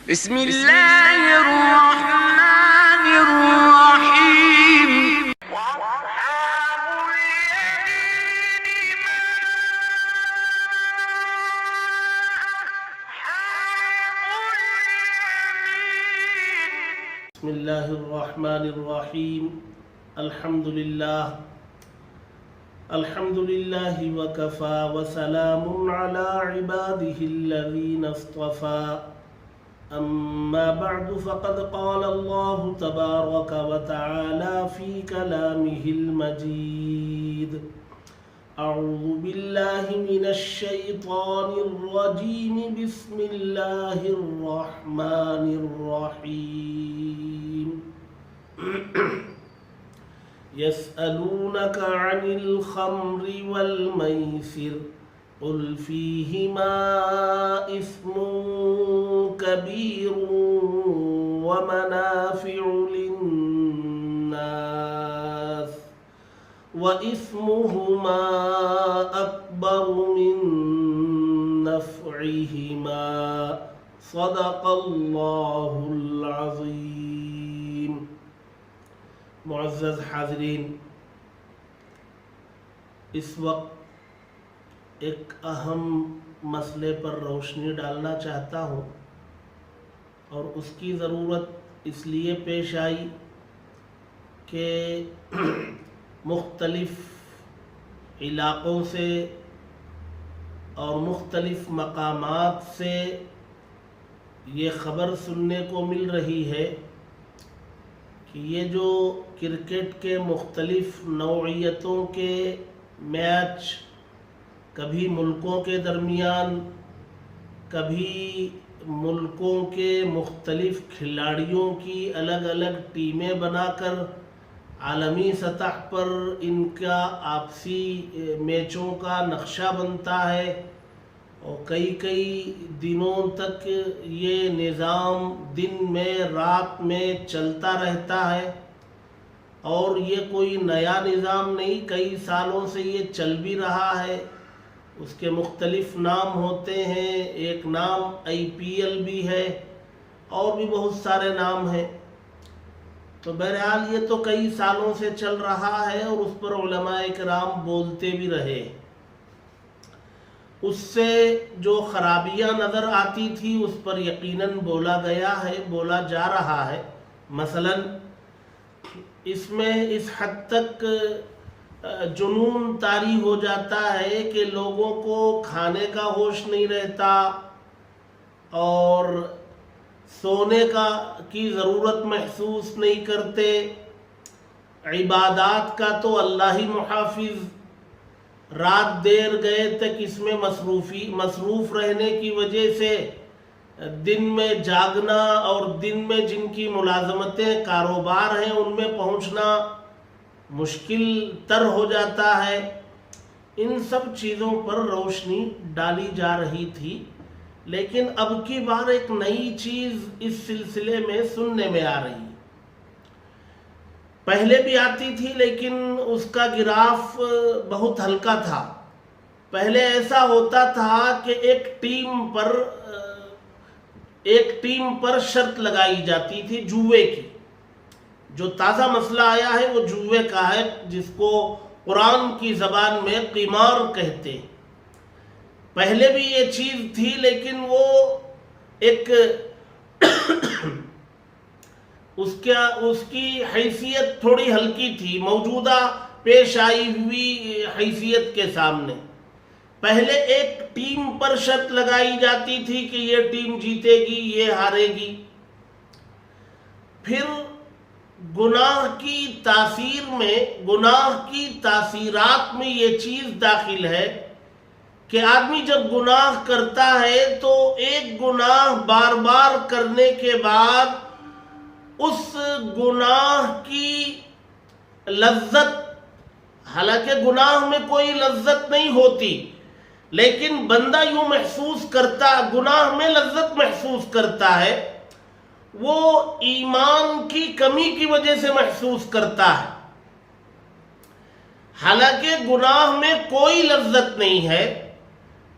بسم اللہ الرحمن الرحیم بسم اللہ الرحمن الرحیم الحمد للہ وکفا وسلام علی عباده الذین اصطفى اما بعد فقد قال اللہ تبارک وتعالی فی کلامہ المجید اعوذ باللہ من الشیطان الرجیم بسم اللہ الرحمن الرحیم يسألونك عن الخمر والميسر قل فيهما إثم كبير ومنافع للناس وإثمهما أكبر من نفعهما صدق الله العظيم. معزز حاضرین، اس وقت ایک اہم مسئلے پر روشنی ڈالنا چاہتا ہوں، اور اس کی ضرورت اس لیے پیش آئی کہ مختلف علاقوں سے اور مختلف مقامات سے یہ خبر سننے کو مل رہی ہے کہ یہ جو کرکٹ کے مختلف نوعیتوں کے میچ کبھی ملکوں کے درمیان، کبھی ملکوں کے مختلف کھلاڑیوں کی الگ الگ ٹیمیں بنا کر عالمی سطح پر ان کا آپسی میچوں کا نقشہ بنتا ہے، اور کئی دنوں تک یہ نظام دن میں رات میں چلتا رہتا ہے، اور یہ کوئی نیا نظام نہیں، کئی سالوں سے یہ چل بھی رہا ہے۔ اس کے مختلف نام ہوتے ہیں، ایک نام IPL بھی ہے، اور بھی بہت سارے نام ہیں۔ تو بہرحال یہ تو کئی سالوں سے چل رہا ہے، اور اس پر علماء کرام بولتے بھی رہے۔ اس سے جو خرابیاں نظر آتی تھی اس پر یقیناً بولا گیا ہے، بولا جا رہا ہے۔ مثلا اس میں اس حد تک جنون طاری ہو جاتا ہے کہ لوگوں کو کھانے کا ہوش نہیں رہتا، اور سونے کی ضرورت محسوس نہیں کرتے، عبادات کا تو اللہ ہی محافظ، رات دیر گئے تک اس میں مصروف رہنے کی وجہ سے دن میں جاگنا اور دن میں جن کی ملازمتیں کاروبار ہیں ان میں پہنچنا مشکل تر ہو جاتا ہے۔ ان سب چیزوں پر روشنی ڈالی جا رہی تھی، لیکن اب کی بار ایک نئی چیز اس سلسلے میں سننے میں آ رہی ہے۔ پہلے بھی آتی تھی لیکن اس کا گراف بہت ہلکا تھا۔ پہلے ایسا ہوتا تھا کہ ایک ٹیم پر شرط لگائی جاتی تھی جوئے کی۔ جو تازہ مسئلہ آیا ہے وہ جوئے کا ہے، جس کو قرآن کی زبان میں قمار کہتے ہیں۔ پہلے بھی یہ چیز تھی لیکن وہ ایک اس کی حیثیت تھوڑی ہلکی تھی، موجودہ پیش آئی ہوئی حیثیت کے سامنے۔ پہلے ایک ٹیم پر شرط لگائی جاتی تھی کہ یہ ٹیم جیتے گی، یہ ہارے گی۔ پھر گناہ کی تاثیرات میں یہ چیز داخل ہے کہ آدمی جب گناہ کرتا ہے تو ایک گناہ بار بار کرنے کے بعد اس گناہ کی لذت، حالانکہ گناہ میں کوئی لذت نہیں ہوتی، لیکن بندہ یوں محسوس کرتا، گناہ میں لذت محسوس کرتا ہے، وہ ایمان کی کمی کی وجہ سے محسوس کرتا ہے۔ حالانکہ گناہ میں کوئی لذت نہیں ہے،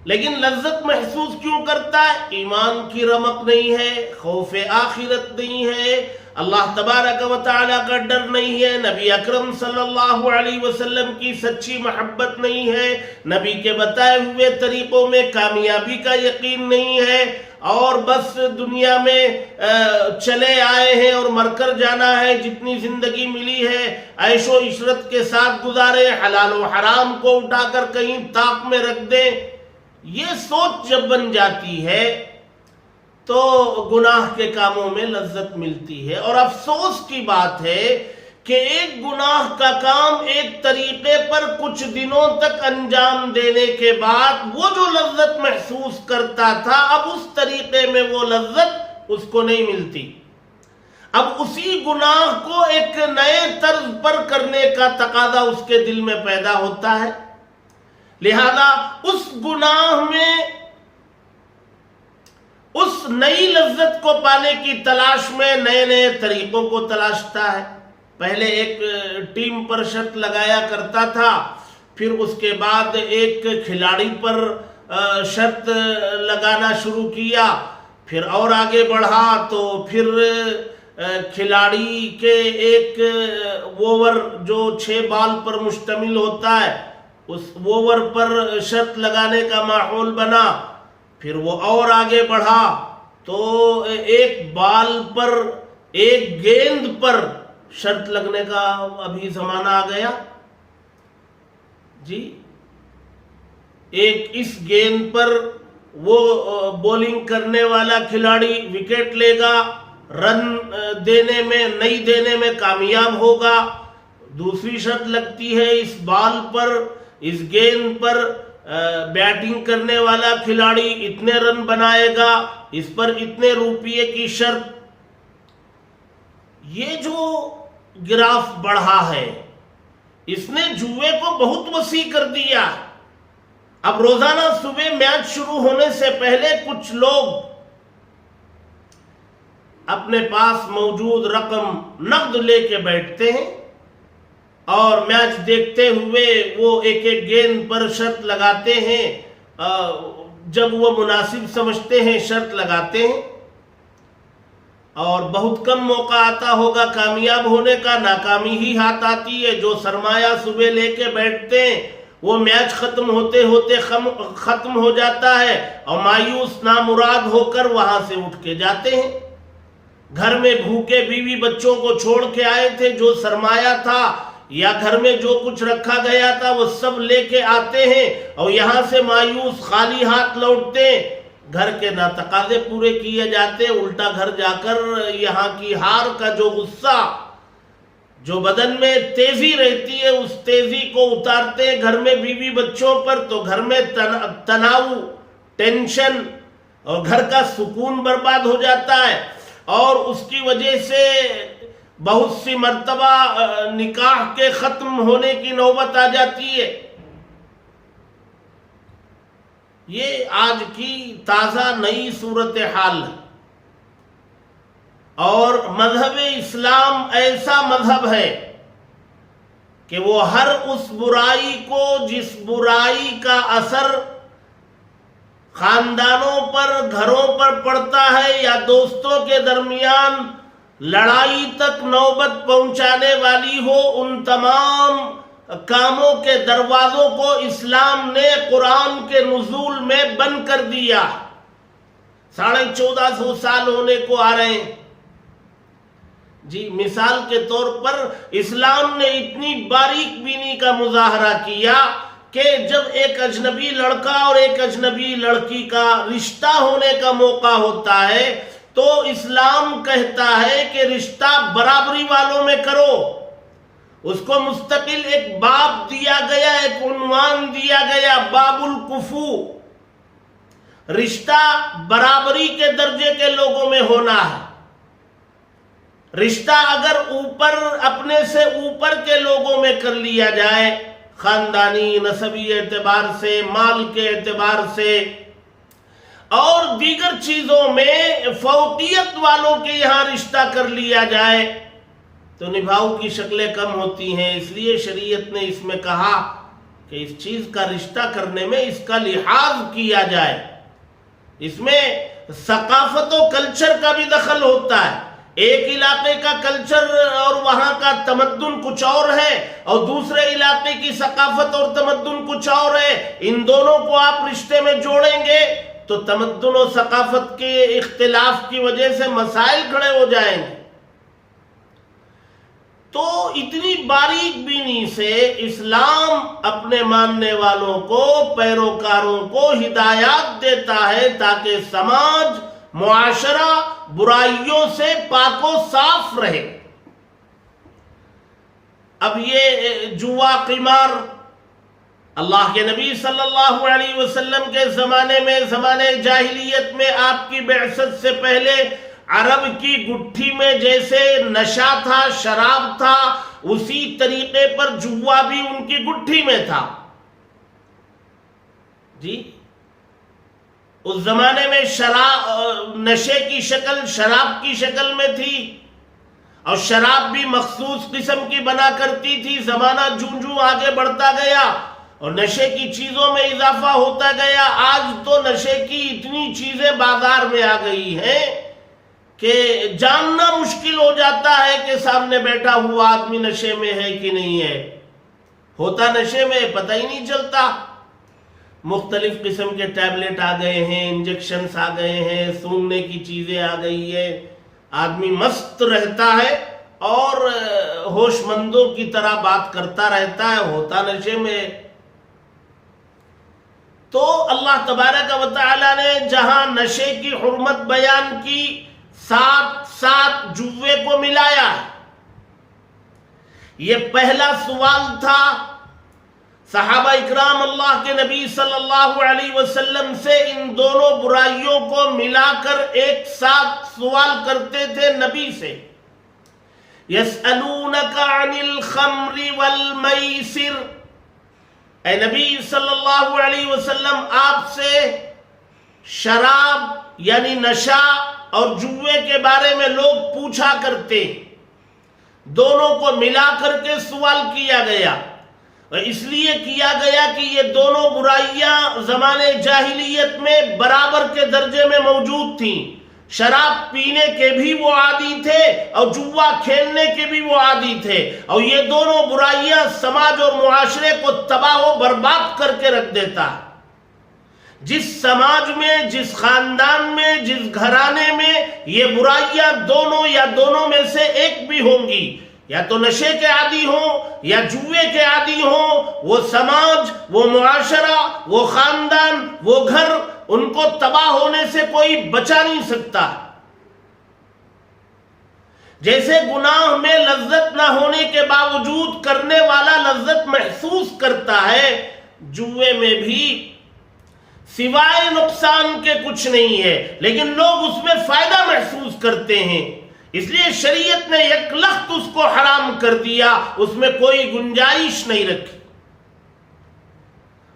لیکن لذت محسوس کیوں کرتا ہے؟ ایمان کی رمق نہیں ہے، خوف آخرت نہیں ہے، اللہ تبارک و تعالیٰ کا ڈر نہیں ہے، نبی اکرم صلی اللہ علیہ وسلم کی سچی محبت نہیں ہے، نبی کے بتائے ہوئے طریقوں میں کامیابی کا یقین نہیں ہے، اور بس دنیا میں چلے آئے ہیں اور مر کر جانا ہے، جتنی زندگی ملی ہے عیش و عشرت کے ساتھ گزارے، حلال و حرام کو اٹھا کر کہیں طاق میں رکھ دیں۔ یہ سوچ جب بن جاتی ہے تو گناہ کے کاموں میں لذت ملتی ہے، اور افسوس کی بات ہے کہ ایک گناہ کا کام ایک طریقے پر کچھ دنوں تک انجام دینے کے بعد وہ جو لذت محسوس کرتا تھا اب اس طریقے میں وہ لذت اس کو نہیں ملتی، اب اسی گناہ کو ایک نئے طرز پر کرنے کا تقاضا اس کے دل میں پیدا ہوتا ہے، لہذا اس گناہ میں اس نئی لذت کو پانے کی تلاش میں نئے نئے طریقوں کو تلاشتا ہے۔ پہلے ایک ٹیم پر شرط لگایا کرتا تھا، پھر اس کے بعد ایک کھلاڑی پر شرط لگانا شروع کیا، پھر اور آگے بڑھا تو پھر کھلاڑی کے ایک اوور جو 6 بال پر مشتمل ہوتا ہے اس اوور پر شرط لگانے کا ماحول بنا، پھر وہ اور آگے بڑھا تو ایک بال پر ایک گیند پر شرط لگنے کا ابھی زمانہ آ گیا جی، ایک اس گیند پر وہ بولنگ کرنے والا کھلاڑی وکٹ لے گا، رن دینے میں نہیں دینے میں کامیاب ہوگا، دوسری شرط لگتی ہے اس بال پر اس گیند پر بیٹنگ کرنے والا کھلاڑی اتنے رن بنائے گا، اس پر اتنے روپیے کی شرط۔ یہ جو گراف بڑھا ہے اس نے جوئے کو بہت وسیع کر دیا۔ اب روزانہ صبح میچ شروع ہونے سے پہلے کچھ لوگ اپنے پاس موجود رقم نقد لے کے بیٹھتے ہیں اور میچ دیکھتے ہوئے وہ ایک ایک گیند پر شرط لگاتے ہیں، جب وہ مناسب سمجھتے ہیں شرط لگاتے ہیں، اور بہت کم موقع آتا ہوگا کامیاب ہونے کا، ناکامی ہی ہاتھ آتی ہے۔ جو سرمایہ صبح لے کے بیٹھتے ہیں وہ میچ ختم ہوتے ہوتے ختم ہو جاتا ہے اور مایوس نامراد ہو کر وہاں سے اٹھ کے جاتے ہیں۔ گھر میں بھوکے بیوی بچوں کو چھوڑ کے آئے تھے، جو سرمایہ تھا یا گھر میں جو کچھ رکھا گیا تھا وہ سب لے کے آتے ہیں اور یہاں سے مایوس خالی ہاتھ لوٹتے ہیں۔ گھر کے نہ تقاضے پورے کیے جاتے، الٹا گھر جا کر یہاں کی ہار کا جو غصہ جو بدن میں تیزی رہتی ہے اس تیزی کو اتارتے ہیں گھر میں بیوی بچوں پر، تو گھر میں تناؤ، ٹینشن اور گھر کا سکون برباد ہو جاتا ہے، اور اس کی وجہ سے بہت سی مرتبہ نکاح کے ختم ہونے کی نوبت آ جاتی ہے۔ یہ آج کی تازہ نئی صورتحال ہے، اور مذہب اسلام ایسا مذہب ہے کہ وہ ہر اس برائی کو جس برائی کا اثر خاندانوں پر، گھروں پر پڑتا ہے یا دوستوں کے درمیان لڑائی تک نوبت پہنچانے والی ہو، ان تمام کاموں کے دروازوں کو اسلام نے قرآن کے نزول میں بند کر دیا۔ 1450 سال ہونے کو آ رہے ہیں جی۔ مثال کے طور پر اسلام نے اتنی باریک بینی کا مظاہرہ کیا کہ جب ایک اجنبی لڑکا اور ایک اجنبی لڑکی کا رشتہ ہونے کا موقع ہوتا ہے تو اسلام کہتا ہے کہ رشتہ برابری والوں میں کرو۔ اس کو مستقل ایک باب دیا گیا، ایک عنوان دیا گیا، باب الکفو۔ رشتہ برابری کے درجے کے لوگوں میں ہونا ہے۔ رشتہ اگر اوپر اپنے سے اوپر کے لوگوں میں کر لیا جائے، خاندانی نسبی اعتبار سے، مال کے اعتبار سے اور دیگر چیزوں میں فوقیت والوں کے یہاں رشتہ کر لیا جائے تو نبھاؤ کی شکلیں کم ہوتی ہیں۔ اس لیے شریعت نے اس میں کہا کہ اس چیز کا رشتہ کرنے میں اس کا لحاظ کیا جائے. اس میں ثقافت و کلچر کا بھی دخل ہوتا ہے. ایک علاقے کا کلچر اور وہاں کا تمدن کچھ اور ہے اور دوسرے علاقے کی ثقافت اور تمدن کچھ اور ہے. ان دونوں کو آپ رشتے میں جوڑیں گے تو تمدن و ثقافت کے اختلاف کی وجہ سے مسائل کھڑے ہو جائیں گے. تو اتنی باریک بینی سے اسلام اپنے ماننے والوں کو، پیروکاروں کو ہدایات دیتا ہے تاکہ سماج، معاشرہ برائیوں سے پاک و صاف رہے. اب یہ جوا، قمار، اللہ کے نبی صلی اللہ علیہ وسلم کے زمانے میں، زمانے جاہلیت میں، آپ کی بعثت سے پہلے عرب کی گٹھی میں جیسے نشہ تھا، شراب تھا، اسی طریقے پر جوا بھی ان کی گٹھی میں تھا. جی، اس زمانے میں نشے کی شکل شراب کی شکل میں تھی اور شراب بھی مخصوص قسم کی بنا کرتی تھی. زمانہ جوں آگے بڑھتا گیا اور نشے کی چیزوں میں اضافہ ہوتا گیا. آج تو نشے کی اتنی چیزیں بازار میں آ گئی ہیں کہ جاننا مشکل ہو جاتا ہے کہ سامنے بیٹھا ہوا آدمی نشے میں ہے کہ نہیں ہے. ہوتا نشے میں پتہ ہی نہیں چلتا. مختلف قسم کے ٹیبلٹ آ گئے ہیں، انجیکشنز آ گئے ہیں، سونگنے کی چیزیں آ گئی ہے. آدمی مست رہتا ہے اور ہوش مندوں کی طرح بات کرتا رہتا ہے، ہوتا نشے میں. تو اللہ تبارک و تعالی نے جہاں نشے کی حرمت بیان کی، ساتھ ساتھ جوے کو ملایا. یہ پہلا سوال تھا. صحابہ اکرام اللہ کے نبی صلی اللہ علیہ وسلم سے ان دونوں برائیوں کو ملا کر ایک ساتھ سوال کرتے تھے نبی سے. یسألونک عن الخمر والمیسر، اے نبی صلی اللہ علیہ وسلم، آپ سے شراب یعنی نشہ اور جوے کے بارے میں لوگ پوچھا کرتے. دونوں کو ملا کر کے سوال کیا گیا، اور اس لیے کیا گیا کہ یہ دونوں برائیاں زمانے جاہلیت میں برابر کے درجے میں موجود تھیں. شراب پینے کے بھی وہ عادی تھے اور جوا کھیلنے کے بھی وہ عادی تھے، اور یہ دونوں برائیاں سماج اور معاشرے کو تباہ و برباد کر کے رکھ دیتا. جس سماج میں، جس خاندان میں، جس گھرانے میں یہ برائیاں دونوں یا دونوں میں سے ایک بھی ہوں گی، یا تو نشے کے عادی ہوں یا جوے کے عادی ہوں، وہ سماج، وہ معاشرہ، وہ خاندان، وہ گھر، ان کو تباہ ہونے سے کوئی بچا نہیں سکتا. جیسے گناہ میں لذت نہ ہونے کے باوجود کرنے والا لذت محسوس کرتا ہے، جوے میں بھی سوائے نقصان کے کچھ نہیں ہے، لیکن لوگ اس میں فائدہ محسوس کرتے ہیں. اس لیے شریعت نے یک لخت اس کو حرام کر دیا، اس میں کوئی گنجائش نہیں رکھی.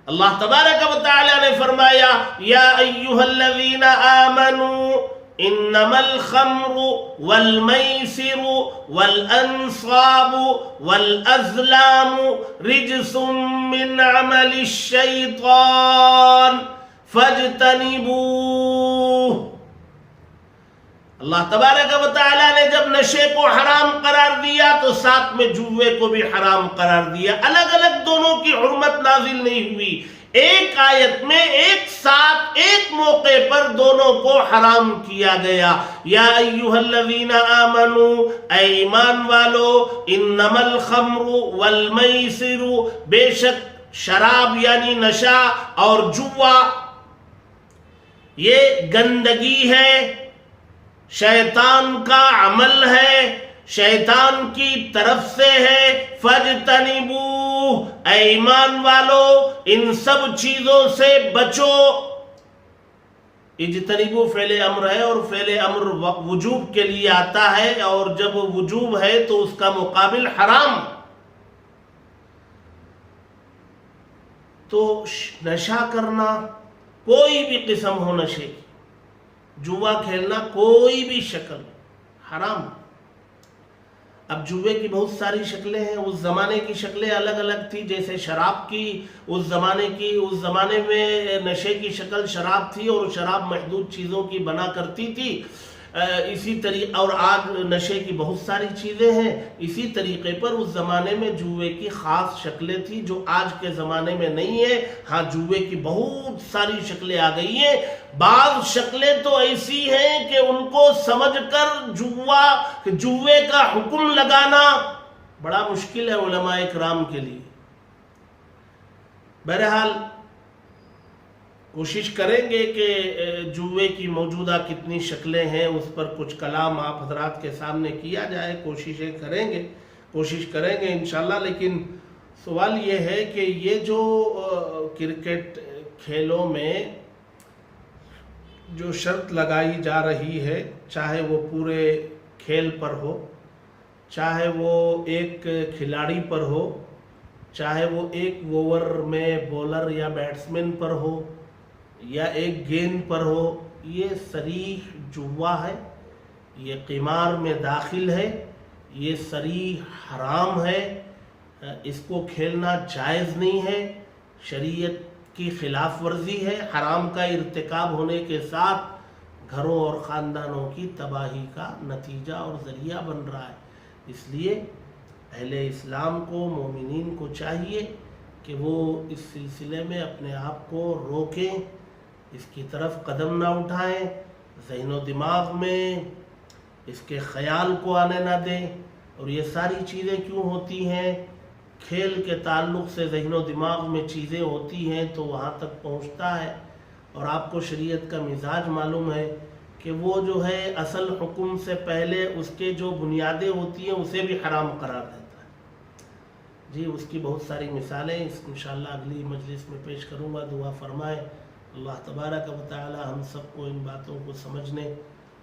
اللہ تبارک و تعالی نے فرمایا، یا ایھا الذین آمنوا انما الخمر والمیسر والانصاب والازلام رجس من عمل الشیطان فاجتنبوہ. اللہ تبارک و تعالیٰ نے جب نشے کو حرام قرار دیا تو ساتھ میں جوے کو بھی حرام قرار دیا. الگ الگ دونوں کی حرمت نازل نہیں ہوئی، ایک آیت میں ایک ساتھ ایک موقع پر دونوں کو حرام کیا گیا. یا ایھا الذین آمنوا، اے ایمان والو، انما الخمر والمیسر، بے شک شراب یعنی نشہ اور جوا یہ گندگی ہے، شیطان کا عمل ہے، شیطان کی طرف سے ہے. فَاجْتَنِبُوهُ، اے ایمان والو ان سب چیزوں سے بچو. اجتنبو فعل امر ہے اور فعل امر وجوب کے لیے آتا ہے، اور جب وجوب ہے تو اس کا مقابل حرام. تو نشہ کرنا کوئی بھی قسم ہو نشے کی، جوا کھیلنا کوئی بھی شکل حرام. اب جوے کی بہت ساری شکلیں ہیں. اس زمانے کی شکلیں الگ الگ تھی. جیسے شراب کی اس زمانے میں نشے کی شکل شراب تھی اور شراب محدود چیزوں کی بنا کرتی تھی. اسی طریقے اور آج نشے کی بہت ساری چیزیں ہیں. اسی طریقے پر اس زمانے میں جوے کی خاص شکلیں تھیں جو آج کے زمانے میں نہیں ہے. ہاں جوے کی بہت ساری شکلیں آ گئی ہیں. بعض شکلیں تو ایسی ہیں کہ ان کو سمجھ کر جوے کا حکم لگانا بڑا مشکل ہے علماء کرام کے لیے. بہرحال کوشش کریں گے کہ جوے کی موجودہ کتنی شکلیں ہیں اس پر کچھ کلام آپ حضرات کے سامنے کیا جائے. کوشش کریں گے انشاءاللہ. لیکن سوال یہ ہے کہ یہ جو کرکٹ کھیلوں میں جو شرط لگائی جا رہی ہے، چاہے وہ پورے کھیل پر ہو، چاہے وہ ایک کھلاڑی پر ہو، چاہے وہ ایک اوور میں بولر یا بیٹسمین پر ہو یا ایک گیند پر ہو، یہ صریح جوا ہے، یہ قمار میں داخل ہے، یہ صریح حرام ہے. اس کو کھیلنا جائز نہیں ہے، شریعت کی خلاف ورزی ہے. حرام کا ارتکاب ہونے کے ساتھ گھروں اور خاندانوں کی تباہی کا نتیجہ اور ذریعہ بن رہا ہے. اس لیے اہل اسلام کو، مومنین کو چاہیے کہ وہ اس سلسلے میں اپنے آپ کو روکیں، اس کی طرف قدم نہ اٹھائیں، ذہن و دماغ میں اس کے خیال کو آنے نہ دیں. اور یہ ساری چیزیں کیوں ہوتی ہیں؟ کھیل کے تعلق سے ذہن و دماغ میں چیزیں ہوتی ہیں تو وہاں تک پہنچتا ہے. اور آپ کو شریعت کا مزاج معلوم ہے کہ وہ جو ہے اصل حکم سے پہلے اس کے جو بنیادیں ہوتی ہیں اسے بھی حرام قرار دیتا ہے. جی اس کی بہت ساری مثالیں انشاءاللہ اگلی مجلس میں پیش کروں گا. دعا فرمائے اللہ تبارک و تعالی ہم سب کو ان باتوں کو سمجھنے،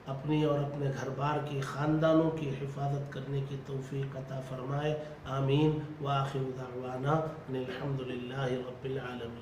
اپنی اور اپنے گھر بار کی، خاندانوں کی حفاظت کرنے کی توفیق عطا فرمائے. آمین. وآخر دعوانا ان الحمد للہ رب العالمین.